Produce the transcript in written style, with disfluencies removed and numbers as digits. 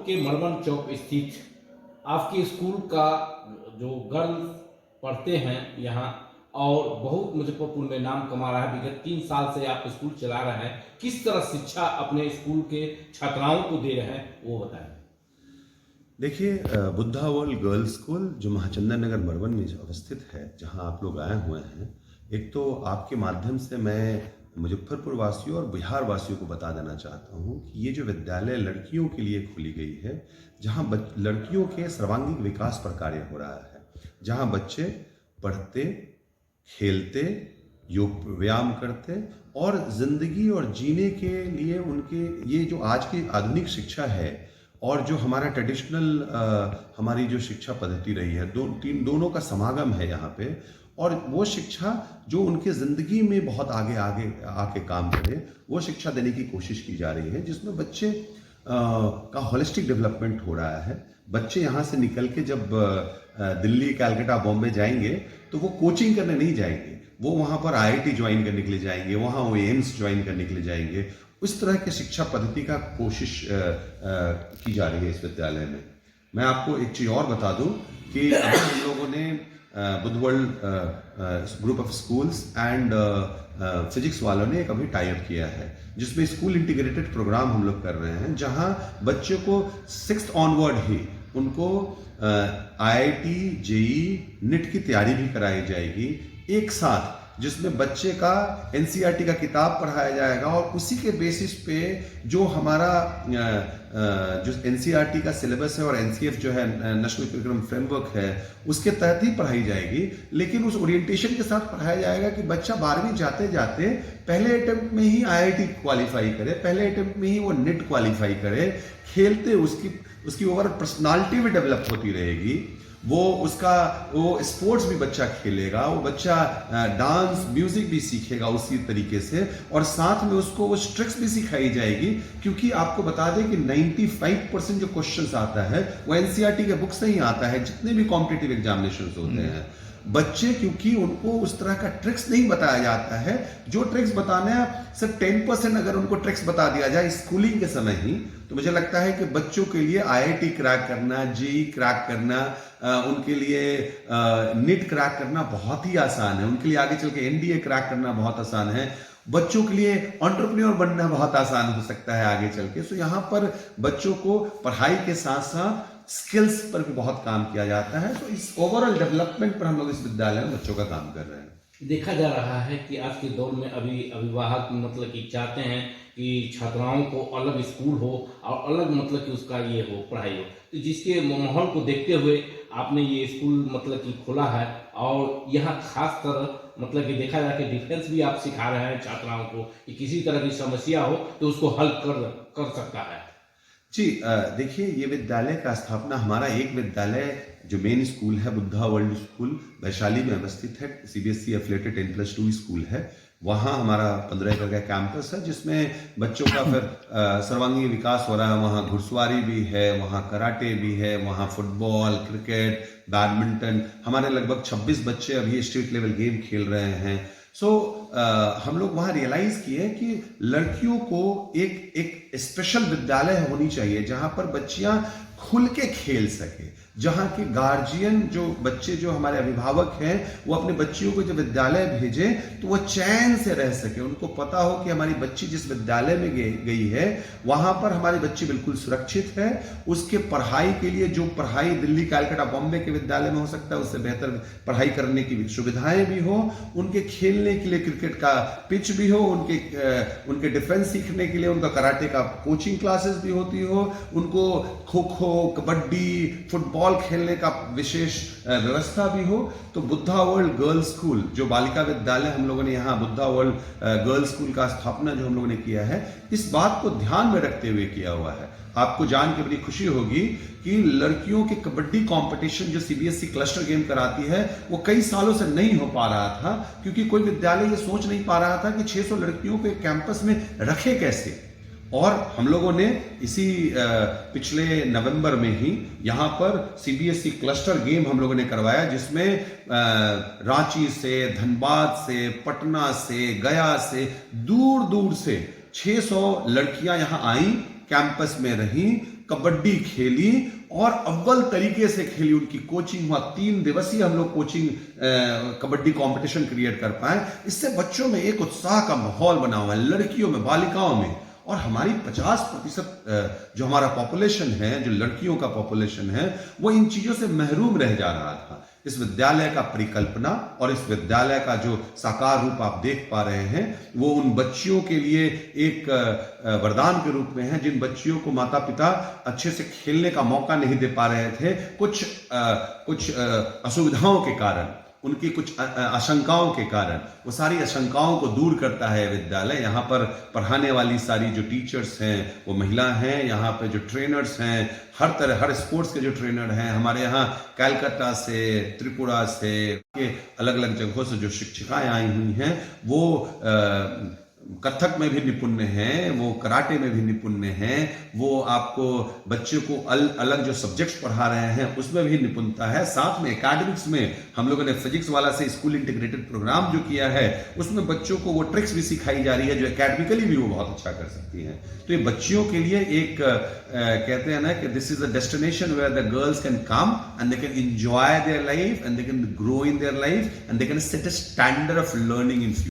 के मरवन चौक स्थित आपके स्कूल का जो गर्ल्स पढ़ते हैं यहाँ और बहुत मुजफ्फरपुर में नाम कमा रहा है, विगत 3 साल से आप स्कूल चला रहे हैं, किस तरह शिक्षा अपने स्कूल के छात्राओं को दे रहे हैं वो बताएं। देखिए, बुद्धा वर्ल्ड गर्ल्स स्कूल जो महाचंदन नगर मरवन में अवस्थित है, जहां आप लोग आए हुए हैं, एक तो आपके माध्यम से मैं मुजफ्फरपुर वासियों और बिहार वासियों को बता देना चाहता हूं कि ये जो विद्यालय लड़कियों के लिए खोली गई है, जहां लड़कियों के सर्वांगीण विकास पर कार्य हो रहा है, जहां बच्चे पढ़ते, खेलते, योग व्यायाम करते और जिंदगी और जीने के लिए उनके ये जो आज की आधुनिक शिक्षा है और जो हमारा ट्रेडिशनल हमारी जो शिक्षा पद्धति रही है, दोनों का समागम है यहाँ पे। और वो शिक्षा जो उनके ज़िंदगी में बहुत आगे आगे आके काम करे, वो शिक्षा देने की कोशिश की जा रही है, जिसमें बच्चे का होलिस्टिक डेवलपमेंट हो रहा है। बच्चे यहाँ से निकल के जब दिल्ली, कलकत्ता, बॉम्बे जाएंगे तो वो कोचिंग करने नहीं जाएंगे, वो वहाँ पर IIT ज्वाइन करने के लिए जाएंगे, वहाँ वो एम्स ज्वाइन करने के लिए जाएंगे। उस तरह की शिक्षा पद्धति का कोशिश की जा रही है इस विद्यालय में। मैं आपको एक चीज़ और बता दूं कि अभी हम लोगों ने Buddha world group of schools and physics वालों ने एक अभी टाई अप किया है, जिसमें स्कूल इंटीग्रेटेड प्रोग्राम हम लोग कर रहे हैं, जहां बच्चों को 6th ऑनवर्ड ही उनको IIT, JEE, NET की तैयारी भी कराई जाएगी एक साथ, जिसमें बच्चे का NCERT का किताब पढ़ाया जाएगा और उसी के बेसिस पे जो हमारा जो NCERT का सिलेबस है और NCF जो है नेशनल करिकुलम फ्रेमवर्क है, उसके तहत ही पढ़ाई जाएगी। लेकिन उस ओरिएंटेशन के साथ पढ़ाया जाएगा कि बच्चा 12वीं जाते जाते पहले अटेम्प्ट में ही IIT क्वालिफाई करे, पहले अटेम्प्ट में ही वो NET क्वालिफाई करे, खेलते उसकी ओवरऑल पर्सनालिटी भी डेवलप होती रहेगी, वो स्पोर्ट्स भी बच्चा खेलेगा, वो बच्चा डांस म्यूजिक भी सीखेगा उसी तरीके से, और साथ में उसको वो ट्रिक्स भी सिखाई जाएगी। क्योंकि आपको बता दें कि 95% जो क्वेश्चंस आता है वो NCERT के बुक से ही आता है, जितने भी कॉम्पिटिटिव एग्जामिनेशंस होते हैं। बच्चे क्योंकि उनको उस तरह का ट्रिक्स नहीं बताया जाता है, जो ट्रिक्स बताना है सिर्फ 10% अगर उनको ट्रिक्स बता दिया जाए स्कूलिंग के समय ही, तो मुझे लगता है कि बच्चों के लिए IIT क्रैक करना, JEE क्रैक करना, उनके लिए NET क्रैक करना बहुत ही आसान है, उनके लिए आगे चल के NDA क्रैक करना बहुत आसान है, बच्चों के लिए एंटरप्रेन्योर बनना बहुत आसान हो सकता है आगे चल के। सो यहाँ पर बच्चों को पढ़ाई के साथ साथ स्किल्स पर भी बहुत काम किया जाता है। तो इस ओवरऑल डेवलपमेंट पर हम लोग इस विद्यालय में बच्चों का काम कर रहे हैं। देखा जा रहा है कि आज के दौर में अभी अभिभावक मतलब कि चाहते हैं कि छात्राओं को अलग स्कूल हो और अलग मतलब कि उसका ये हो पढ़ाई हो, तो जिसके माहौल को देखते हुए आपने ये स्कूल मतलब कि खोला है और यहाँ खास तरह मतलब कि देखा जाए कि डिफेंस भी आप सिखा रहे हैं छात्राओं को कि किसी तरह की समस्या हो तो उसको हल कर सकता है। जी, देखिए, ये विद्यालय का स्थापना हमारा एक विद्यालय जो मेन स्कूल है बुद्धा वर्ल्ड स्कूल वैशाली में अवस्थित है, CBSE एफिलिएटेड 10+2 स्कूल है। वहाँ हमारा 15 एकड़ का कैंपस है, जिसमें बच्चों का फिर सर्वांगीण विकास हो रहा है। वहाँ घुड़सवारी भी है, वहाँ कराटे भी है, वहाँ फुटबॉल, क्रिकेट, बैडमिंटन, हमारे लगभग 26 बच्चे अभी स्टेट लेवल गेम खेल रहे हैं। हम लोग वहाँ रियलाइज किए कि लड़कियों को एक स्पेशल विद्यालय होनी चाहिए जहाँ पर बच्चियाँ खुल के खेल सके, जहाँ के गार्जियन जो बच्चे जो हमारे अभिभावक हैं वो अपने बच्चियों को जब विद्यालय भेजें तो वो चैन से रह सके, उनको पता हो कि हमारी बच्ची जिस विद्यालय में गई है वहाँ पर हमारी बच्ची बिल्कुल सुरक्षित है। उसके पढ़ाई के लिए जो पढ़ाई दिल्ली, कलकत्ता, बॉम्बे के विद्यालय में हो सकता है उससे बेहतर पढ़ाई करने की सुविधाएं भी हो, उनके खेलने के लिए क्रिकेट का पिच भी हो, उनके डिफेंस सीखने के लिए उनका कराटे का कोचिंग क्लासेस भी होती हो, उनको खो खो, कबड्डी, फुटबॉल खेलने का विशेष व्यवस्था भी हो। तो बुद्धा वर्ल्ड गर्ल्स स्कूल जो बालिका विद्यालय हम लोगों ने यहाँ बुद्धा वर्ल्ड गर्ल्स स्कूल का स्थापना जो हम लोगों ने किया है, इस बात को ध्यान में रखते हुए किया हुआ है। आपको जान के बड़ी खुशी होगी कि लड़कियों के कबड्डी कंपटीशन जो CBSE क्लस्टर गेम कराती है वो कई सालों से नहीं हो पा रहा था, क्योंकि कोई विद्यालय ये सोच नहीं पा रहा था कि 600 लड़कियों को कैंपस में रखे कैसे। और हम लोगों ने इसी पिछले नवंबर में ही यहाँ पर CBSE क्लस्टर गेम हम लोगों ने करवाया, जिसमें रांची से, धनबाद से, पटना से, गया से, दूर दूर से 600 लड़कियां यहाँ आई, कैंपस में रहीं, कबड्डी खेली और अव्वल तरीके से खेली। उनकी कोचिंग हुआ, 3 दिवसीय हम लोग कोचिंग कबड्डी कंपटीशन क्रिएट कर पाए। इससे बच्चों में एक उत्साह का माहौल बना हुआ है, लड़कियों में, बालिकाओं में। और हमारी 50% जो हमारा पॉपुलेशन है, जो लड़कियों का पॉपुलेशन है, वो इन चीजों से महरूम रह जा रहा था। इस विद्यालय का परिकल्पना और इस विद्यालय का जो साकार रूप आप देख पा रहे हैं, वो उन बच्चियों के लिए एक वरदान के रूप में है, जिन बच्चियों को माता पिता अच्छे से खेलने का मौका नहीं दे पा रहे थे, कुछ असुविधाओं के कारण, उनकी कुछ आशंकाओं के कारण। वो सारी आशंकाओं को दूर करता है विद्यालय। यहाँ पर पढ़ाने वाली सारी जो टीचर्स हैं वो महिला हैं। यहाँ पे जो ट्रेनर्स हैं, हर स्पोर्ट्स के जो ट्रेनर हैं, हमारे यहाँ कलकत्ता से, त्रिपुरा से, अलग अलग जगहों से जो शिक्षिकाएं आई हुई हैं, वो कथक में भी निपुण हैं, वो कराटे में भी निपुण हैं, वो आपको बच्चे को अलग जो सब्जेक्ट्स पढ़ा रहे हैं उसमें भी निपुणता है। साथ में एकेडमिक्स में हम लोगों ने फिजिक्स वाला से स्कूल इंटीग्रेटेड प्रोग्राम जो किया है, उसमें बच्चों को वो ट्रिक्स भी सिखाई जा रही है जो एकेडमिकली भी वो बहुत अच्छा कर सकती हैं। तो ये बच्चियों के लिए एक कहते हैं ना कि this is a destination where the girls can come and they can enjoy their life and they can grow in their life and they can set a standard of learning in future.